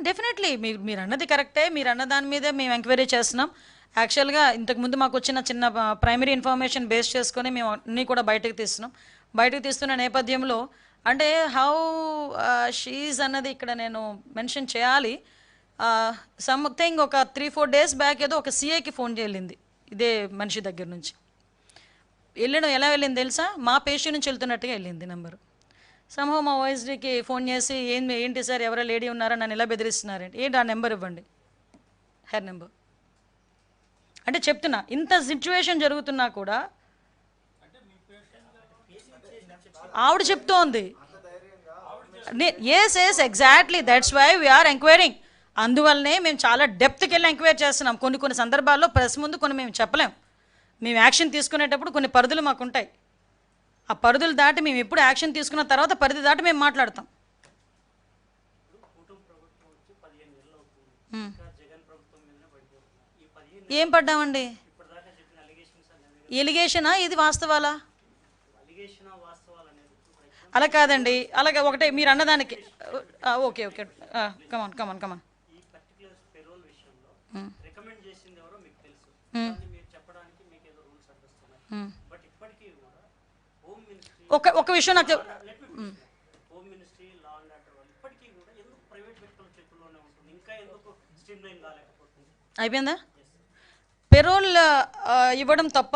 Definitely మీరు అన్నది కరెక్టే. మీరు అన్న దాని మీదే మేము ఎంక్వైరీ చేస్తున్నాం. యాక్చువల్గా ఇంతకుముందు మాకు వచ్చిన చిన్న ప్రైమరీ ఇన్ఫర్మేషన్ బేస్ చేసుకొని మేము అన్నీ కూడా బయటకు తీస్తున్నాం. బయటకు తీస్తున్న నేపథ్యంలో అంటే హౌ షీజ్ అన్నది ఇక్కడ నేను మెన్షన్ చేయాలి. సంథింగ్ ఒక 3-4 డేస్ బ్యాక్ ఏదో ఒక సిఐకి ఫోన్ చేయాలింది ఇదే మనిషి దగ్గర నుంచి. వెళ్ళడం ఎలా వెళ్ళింది తెలుసా? మా పేషెంట్ నుంచి వెళ్తున్నట్టుగా వెళ్ళింది నెంబరు. సంహో మా ఓఎస్డీకి ఫోన్ చేసి ఏంటి సార్ ఎవరో లేడీ ఉన్నారా, నన్ను ఇలా బెదిరిస్తున్నారంటే, ఏంటి ఆ నెంబర్ ఇవ్వండి, హెర్ నెంబర్. అంటే చెప్తున్నా ఇంత సిచ్యువేషన్ జరుగుతున్నా కూడా ఆవిడ చెప్తోంది. Yes exactly, that's why we are enquiring. అందువల్లనే మేము చాలా డెప్త్కి వెళ్ళి ఎంక్వైరీ చేస్తున్నాం. కొన్ని సందర్భాల్లో ప్రెస్ ముందు కొన్ని మేము చెప్పలేం. మేము యాక్షన్ తీసుకునేటప్పుడు కొన్ని పరిధులు మాకు ఉంటాయి. ఆ పరిధులు దాటి మేము ఎప్పుడు యాక్షన్ తీసుకున్న తర్వాత పరిధి దాటి మేము మాట్లాడతాం. ఏం పడ్డామండి? ఎలిగేషనా ఇది వాస్తవాలా? అలా కాదండి, అలాగే ఒకటే మీరు అన్నదానికి ఓకే ఓకే కమాన్ కమాన్ కమాన్. ఒక విషయం నాకు అయిపోయిందా? పెరోల్ ఇవ్వడం తప్ప